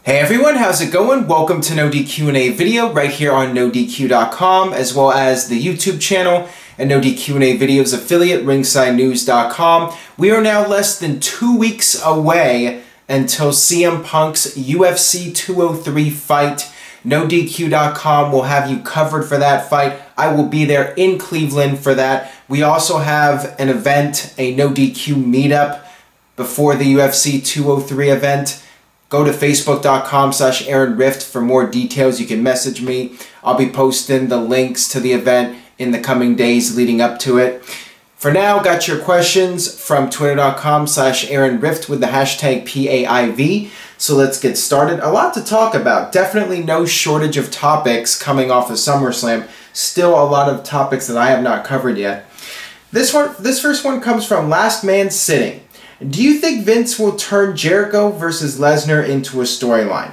Hey everyone, how's it going? Welcome to NoDQ&A video right here on NoDQ.com, as well as the YouTube channel and NoDQ&A videos affiliate ringsidenews.com. We are now less than 2 weeks away until CM Punk's UFC 203 fight. NoDQ.com will have you covered for that fight. I will be there in Cleveland for that. We also have an event, a NoDQ meetup before the UFC 203 event. Go to facebook.com/AaronRift for more details. You can message me. I'll be posting the links to the event in the coming days leading up to it. For now, got your questions from twitter.com/AaronRift with the hashtag PAIV. So let's get started. A lot to talk about. Definitely no shortage of topics coming off of SummerSlam. Still a lot of topics that I have not covered yet. This first one comes from Last Man Sitting. Do you think Vince will turn Jericho versus Lesnar into a storyline?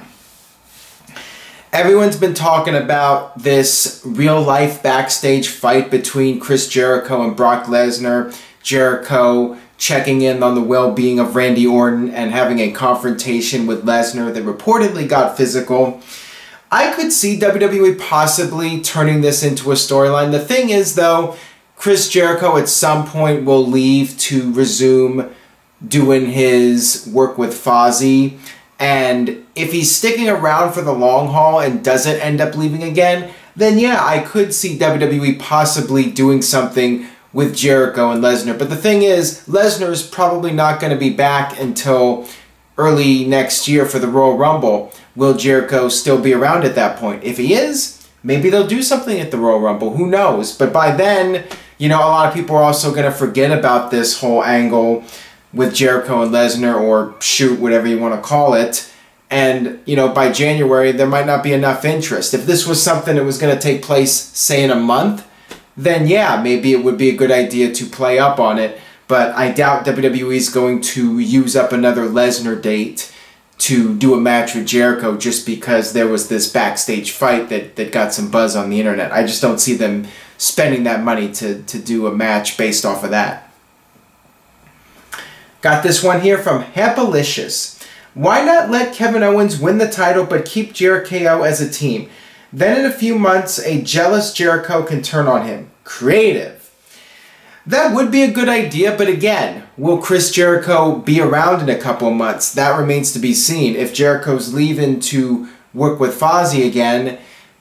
Everyone's been talking about this real-life backstage fight between Chris Jericho and Brock Lesnar. Jericho checking in on the well-being of Randy Orton and having a confrontation with Lesnar that reportedly got physical. I could see WWE possibly turning this into a storyline. The thing is, though, Chris Jericho at some point will leave to resume doing his work with Fozzy, and if he's sticking around for the long haul and doesn't end up leaving again, then yeah, I could see WWE possibly doing something with Jericho and Lesnar. But the thing is, Lesnar's probably not going to be back until early next year for the Royal Rumble. Will Jericho still be around at that point? If he is, maybe they'll do something at the Royal Rumble. Who knows? But by then, you know, a lot of people are also going to forget about this whole angle with Jericho and Lesnar, or shoot, whatever you want to call it. And, you know, by January, there might not be enough interest. If this was something that was going to take place, say, in a month, then yeah, maybe it would be a good idea to play up on it. But I doubt WWE is going to use up another Lesnar date to do a match with Jericho just because there was this backstage fight that got some buzz on the internet. I just don't see them spending that money to do a match based off of that. Got this one here from Happalicious. Why not let Kevin Owens win the title but keep Jericho as a team? Then in a few months, a jealous Jericho can turn on him. Creative. That would be a good idea, but again, will Chris Jericho be around in a couple of months? That remains to be seen. If Jericho's leaving to work with Fozzy again,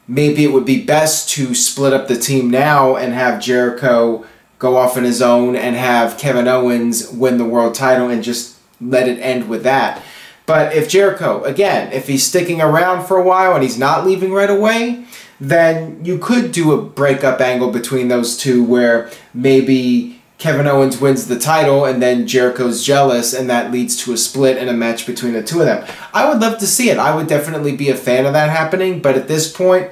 maybe it would be best to split up the team now and have Jericho go off on his own and have Kevin Owens win the world title and just let it end with that. But if Jericho, again, if he's sticking around for a while and he's not leaving right away, then you could do a breakup angle between those two where maybe Kevin Owens wins the title and then Jericho's jealous and that leads to a split and a match between the two of them. I would love to see it. I would definitely be a fan of that happening, but at this point,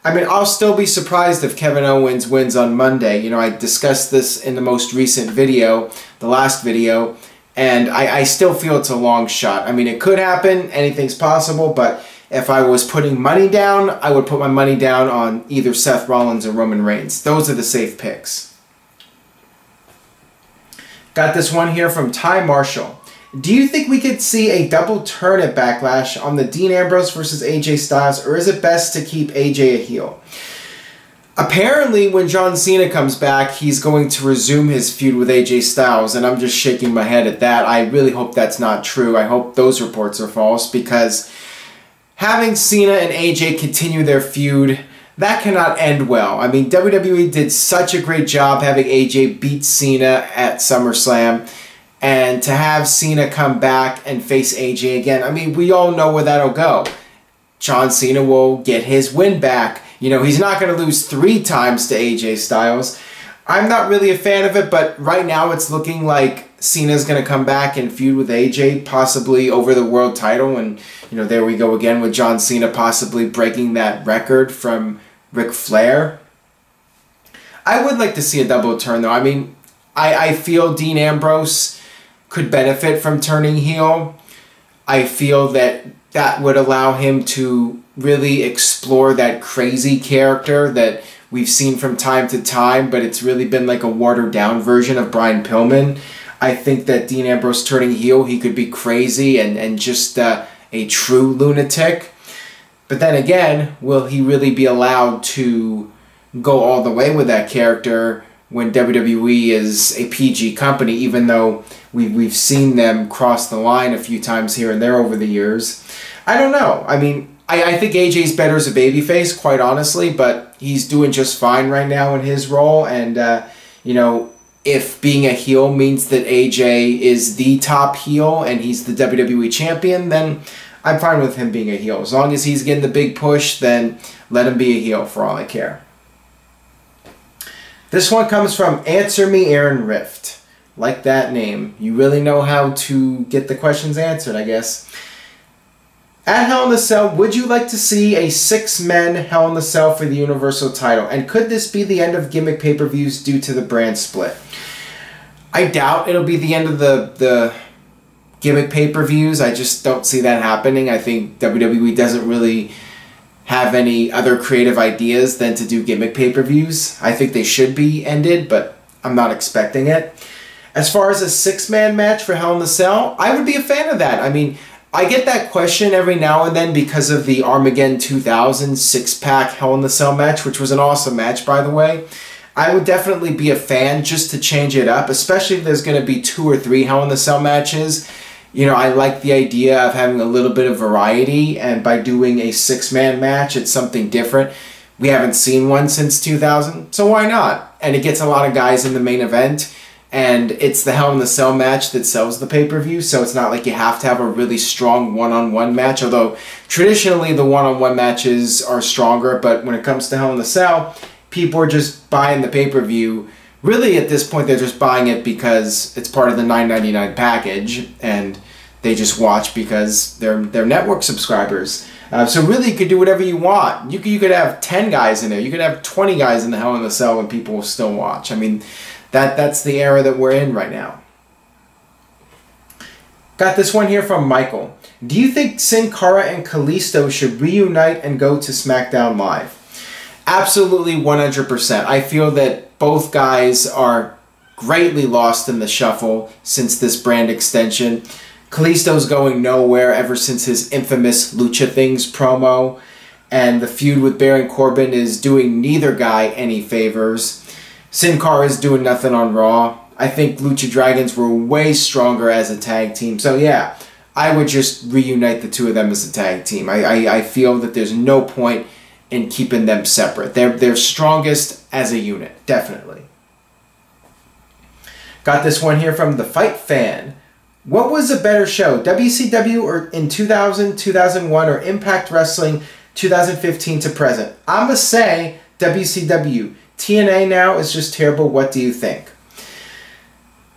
I mean, I'll still be surprised if Kevin Owens wins on Monday. You know, I discussed this in the most recent video, the last video, and I still feel it's a long shot. I mean, it could happen, anything's possible, but if I was putting money down, I would put my money down on either Seth Rollins or Roman Reigns. Those are the safe picks. Got this one here from Ty Marshall. Do you think we could see a double turn at Backlash on the Dean Ambrose versus AJ Styles, or is it best to keep AJ a heel? Apparently, when John Cena comes back, he's going to resume his feud with AJ Styles, and I'm just shaking my head at that. I really hope that's not true. I hope those reports are false, because having Cena and AJ continue their feud, that cannot end well. I mean, WWE did such a great job having AJ beat Cena at SummerSlam. And to have Cena come back and face AJ again, I mean, we all know where that'll go. John Cena will get his win back. You know, he's not going to lose 3 times to AJ Styles. I'm not really a fan of it, but right now it's looking like Cena's going to come back and feud with AJ, possibly over the world title. And, you know, there we go again with John Cena possibly breaking that record from Ric Flair. I would like to see a double turn, though. I mean, I feel Dean Ambrose could benefit from turning heel. I feel that that would allow him to really explore that crazy character that we've seen from time to time, but it's really been like a watered down version of Brian Pillman. I think that Dean Ambrose turning heel, he could be crazy and just a true lunatic. But then again, will he really be allowed to go all the way with that character when WWE is a PG company, even though we've seen them cross the line a few times here and there over the years? I don't know. I mean, I think AJ's better as a babyface, quite honestly, but he's doing just fine right now in his role. And, you know, if being a heel means that AJ is the top heel and he's the WWE champion, then I'm fine with him being a heel. As long as he's getting the big push, then let him be a heel for all I care. This one comes from Answer Me Aaron Rift. Like that name. You really know how to get the questions answered, I guess. At Hell in a Cell, would you like to see a 6-man Hell in a Cell for the Universal title? And could this be the end of gimmick pay-per-views due to the brand split? I doubt it'll be the end of the gimmick pay-per-views. I just don't see that happening. I think WWE doesn't really have any other creative ideas than to do gimmick pay-per-views. I think they should be ended, but I'm not expecting it. As far as a 6-man match for Hell in a Cell, I would be a fan of that. I mean, I get that question every now and then because of the Armageddon 2000 6-pack Hell in a Cell match, which was an awesome match, by the way. I would definitely be a fan just to change it up, especially if there's going to be 2 or 3 Hell in a Cell matches. You know, I like the idea of having a little bit of variety, and by doing a 6-man match, it's something different. We haven't seen one since 2000, so why not? And it gets a lot of guys in the main event, and it's the Hell in a Cell match that sells the pay-per-view, so it's not like you have to have a really strong one-on-one match, although traditionally the one-on-one matches are stronger, but when it comes to Hell in a Cell, people are just buying the pay-per-view. Really, at this point, they're just buying it because it's part of the $9.99 package, and they just watch because they're network subscribers. So really, you could do whatever you want. You could have 10 guys in there. You could have 20 guys in the Hell in a Cell and people will still watch. I mean, that's the era that we're in right now. Got this one here from Michael. Do you think Sin Cara and Kalisto should reunite and go to SmackDown Live? Absolutely 100%. I feel that both guys are greatly lost in the shuffle since this brand extension. Kalisto's going nowhere ever since his infamous Lucha Things promo, and the feud with Baron Corbin is doing neither guy any favors. Sin Cara is doing nothing on Raw. I think Lucha Dragons were way stronger as a tag team, so yeah, I would just reunite the two of them as a tag team. I feel that there's no point in keeping them separate. They're strongest as a unit, definitely. Got this one here from The Fight Fan. What was a better show, WCW or in 2000, 2001, or Impact Wrestling 2015 to present? I'm going to say WCW. TNA now is just terrible. What do you think?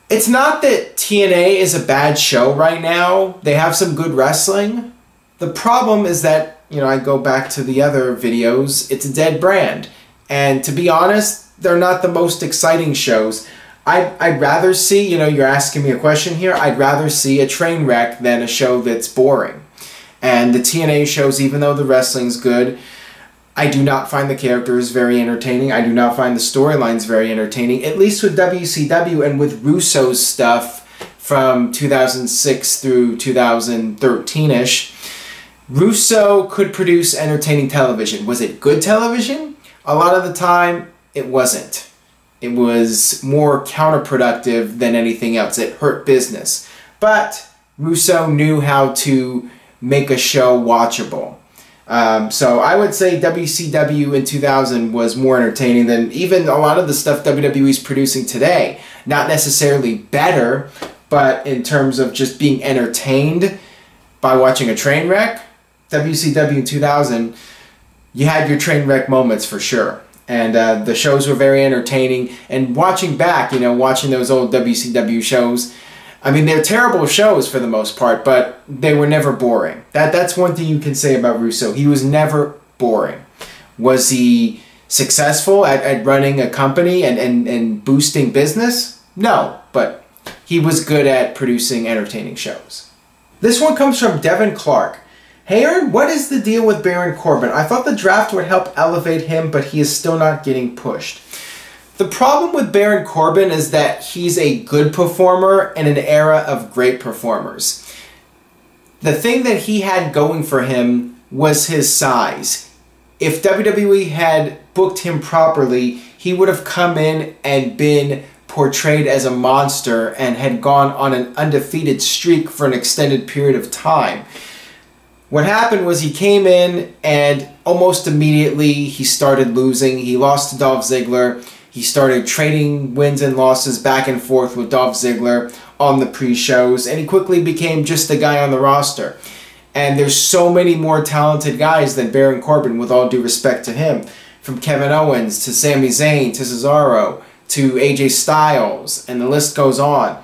It's not that TNA is a bad show right now. They have some good wrestling. The problem is that, you know, I go back to the other videos, it's a dead brand. And to be honest, they're not the most exciting shows. I'd rather see, you know, you're asking me a question here, I'd rather see a train wreck than a show that's boring. And the TNA shows, even though the wrestling's good, I do not find the characters very entertaining. I do not find the storylines very entertaining, at least with WCW and with Russo's stuff from 2006 through 2013-ish. Russo could produce entertaining television. Was it good television? A lot of the time, it wasn't. It was more counterproductive than anything else. It hurt business. But Russo knew how to make a show watchable. So I would say WCW in 2000 was more entertaining than even a lot of the stuff WWE is producing today. Not necessarily better, but in terms of just being entertained by watching a train wreck, WCW in 2000, you had your train wreck moments for sure. And the shows were very entertaining. And watching back, you know, watching those old WCW shows, I mean, they're terrible shows for the most part, but they were never boring. That's one thing you can say about Russo. He was never boring. Was he successful at running a company and boosting business? No, but he was good at producing entertaining shows. This one comes from Devin Clark. Hey Aaron, what is the deal with Baron Corbin? I thought the draft would help elevate him, but he is still not getting pushed. The problem with Baron Corbin is that he's a good performer in an era of great performers. the thing that he had going for him was his size. If WWE had booked him properly, he would have come in and been portrayed as a monster and had gone on an undefeated streak for an extended period of time. What happened was he came in and almost immediately he started losing. He lost to Dolph Ziggler. He started trading wins and losses back and forth with Dolph Ziggler on the pre-shows, and he quickly became just a guy on the roster. And there's so many more talented guys than Baron Corbin, with all due respect to him. From Kevin Owens to Sami Zayn to Cesaro to AJ Styles, and the list goes on.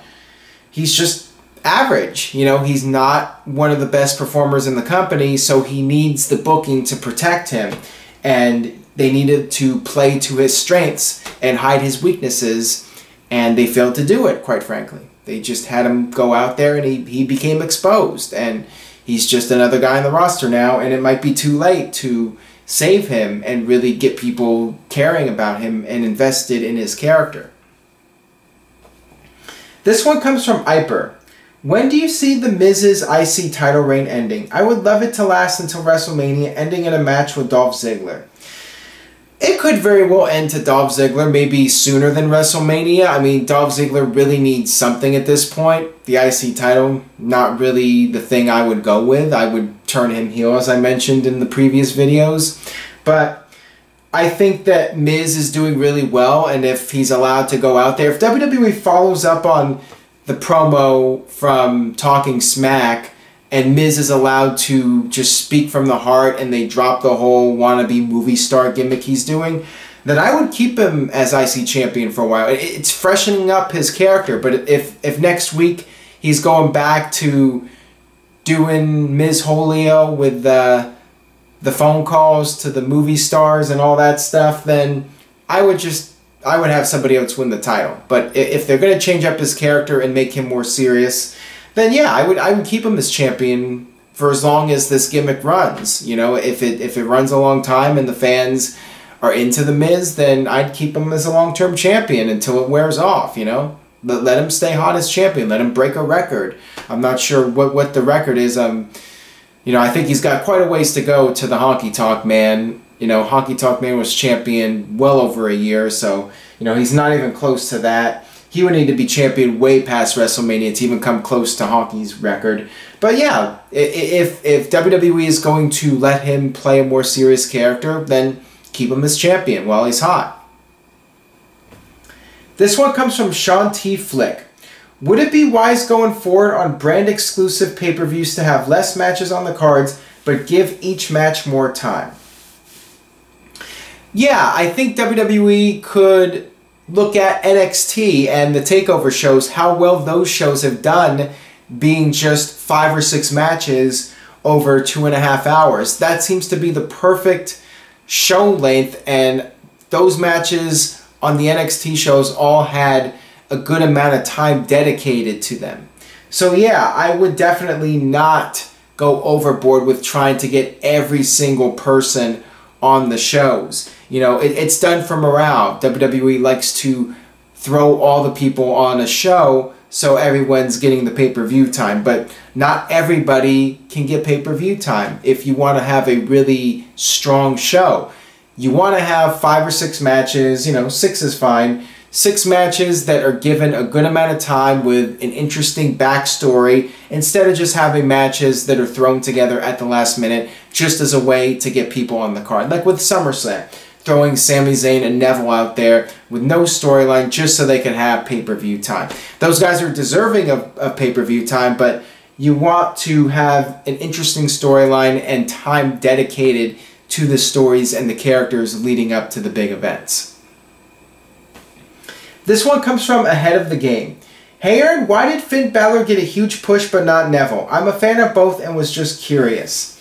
He's just average. You know, he's not one of the best performers in the company, so he needs the booking to protect him. And they needed to play to his strengths and hide his weaknesses, and they failed to do it, quite frankly. They just had him go out there, and he became exposed, and he's just another guy on the roster now, and it might be too late to save him and really get people caring about him and invested in his character. This one comes from Iper. When do you see The Miz's IC title reign ending? I would love it to last until WrestleMania, ending in a match with Dolph Ziggler. It could very well end to Dolph Ziggler, maybe sooner than WrestleMania. I mean, Dolph Ziggler really needs something at this point. The IC title, not really the thing I would go with. I would turn him heel, as I mentioned in the previous videos. But I think that Miz is doing really well, and if he's allowed to go out there, if WWE follows up on the promo from Talking Smack, and Miz is allowed to just speak from the heart, and they drop the whole wannabe movie star gimmick he's doing, then I would keep him as IC champion for a while. It's freshening up his character, but if next week he's going back to doing Miz Holio with the phone calls to the movie stars and all that stuff, then I would have somebody else win the title. But if they're going to change up his character and make him more serious, then yeah, I would keep him as champion for as long as this gimmick runs. You know, if it runs a long time and the fans are into The Miz, then I'd keep him as a long-term champion until it wears off, you know. Let him stay hot as champion. Let him break a record. I'm not sure what the record is. You know, I think he's got quite a ways to go to the Honky Tonk Man. You know, Honky Tonk Man was champion well over a year, so, you know, he's not even close to that. He would need to be champion way past WrestleMania to even come close to Honky's record. But yeah, if WWE is going to let him play a more serious character, then keep him as champion while he's hot. This one comes from Sean T. Flick. Would it be wise going forward on brand exclusive pay-per-views to have less matches on the cards, but give each match more time? Yeah, I think WWE could look at NXT and the TakeOver shows, how well those shows have done being just 5 or 6 matches over 2.5 hours. That seems to be the perfect show length, and those matches on the NXT shows all had a good amount of time dedicated to them. So yeah, I would definitely not go overboard with trying to get every single person on the shows. You know, it's done for morale. WWE likes to throw all the people on a show so everyone's getting the pay-per-view time, but not everybody can get pay-per-view time. If you want to have a really strong show, you want to have 5 or 6 matches, you know, 6 is fine. 6 matches that are given a good amount of time with an interesting backstory, instead of just having matches that are thrown together at the last minute just as a way to get people on the card. Like with SummerSlam, throwing Sami Zayn and Neville out there with no storyline just so they can have pay-per-view time. Those guys are deserving of pay-per-view time, but you want to have an interesting storyline and time dedicated to the stories and the characters leading up to the big events. This one comes from Ahead of the Game. Hey Aaron, why did Finn Balor get a huge push but not Neville? I'm a fan of both and was just curious.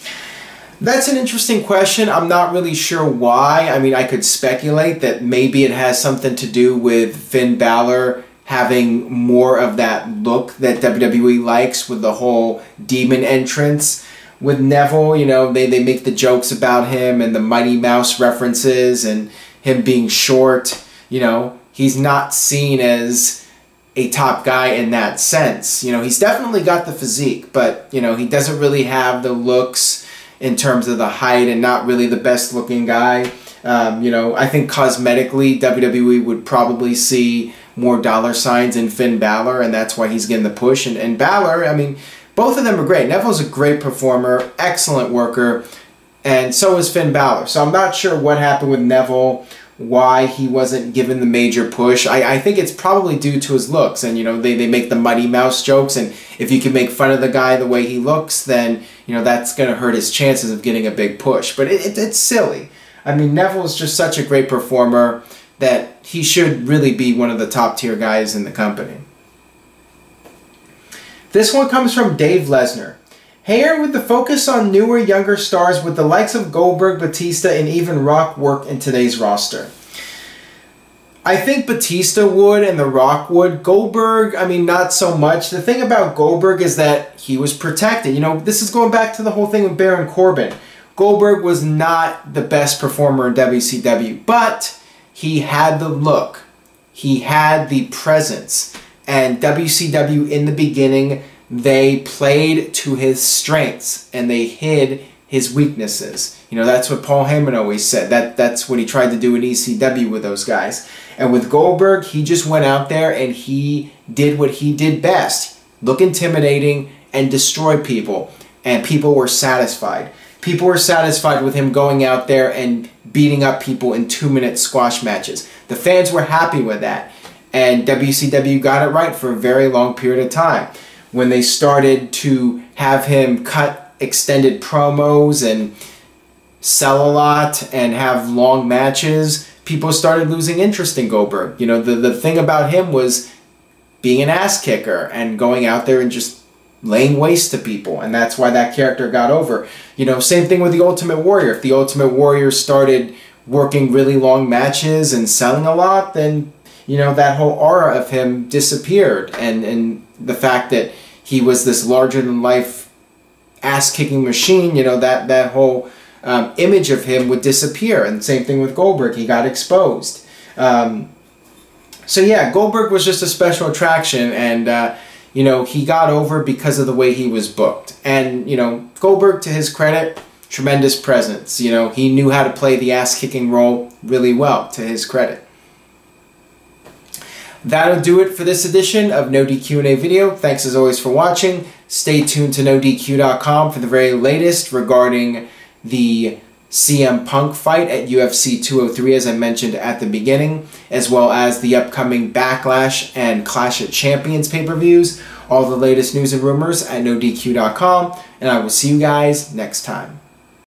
That's an interesting question. I'm not really sure why. I mean, I could speculate that maybe it has something to do with Finn Balor having more of that look that WWE likes with the whole demon entrance. With Neville, you know, they make the jokes about him and the Mighty Mouse references and him being short, you know. He's not seen as a top guy in that sense. You know, he's definitely got the physique, but, you know, he doesn't really have the looks in terms of the height, and not really the best looking guy. You know, I think cosmetically, WWE would probably see more dollar signs in Finn Balor, and that's why he's getting the push. And Balor, I mean, both of them are great. Neville's a great performer, excellent worker, and so is Finn Balor. So I'm not sure what happened with Neville, why he wasn't given the major push. I think it's probably due to his looks, and, you know, they make the Mighty Mouse jokes, and if you can make fun of the guy the way he looks, then, you know, that's going to hurt his chances of getting a big push. But it's silly. I mean, Neville is just such a great performer that he should really be one of the top tier guys in the company. This one comes from Dave Lesnar. Here, with the focus on newer, younger stars, with the likes of Goldberg, Batista, and even Rock work in today's roster? I think Batista would and The Rock would. Goldberg, I mean, not so much. The thing about Goldberg is that he was protected. You know, this is going back to the whole thing with Baron Corbin. Goldberg was not the best performer in WCW, but he had the look. He had the presence. And WCW in the beginning, they played to his strengths and they hid his weaknesses. You know, that's what Paul Heyman always said. That's what he tried to do in ECW with those guys. And with Goldberg, he just went out there and he did what he did best. Look intimidating and destroy people. And people were satisfied. People were satisfied with him going out there and beating up people in 2-minute squash matches. The fans were happy with that. And WCW got it right for a very long period of time. When they started to have him cut extended promos and sell a lot and have long matches, people started losing interest in Goldberg. You know, the thing about him was being an ass kicker and going out there and just laying waste to people, and that's why that character got over. You know, same thing with the Ultimate Warrior. If the Ultimate Warrior started working really long matches and selling a lot, then, you know, that whole aura of him disappeared, and the fact that he was this larger-than-life ass-kicking machine, you know, that whole image of him would disappear. And same thing with Goldberg. He got exposed. So yeah, Goldberg was just a special attraction, and you know, he got over because of the way he was booked. And, you know, Goldberg, to his credit, tremendous presence. You know, he knew how to play the ass-kicking role really well, to his credit. That'll do it for this edition of No DQ&A video. Thanks as always for watching. Stay tuned to NoDQ.com for the very latest regarding the CM Punk fight at UFC 203, as I mentioned at the beginning, as well as the upcoming Backlash and Clash of Champions pay-per-views. All the latest news and rumors at NoDQ.com, and I will see you guys next time.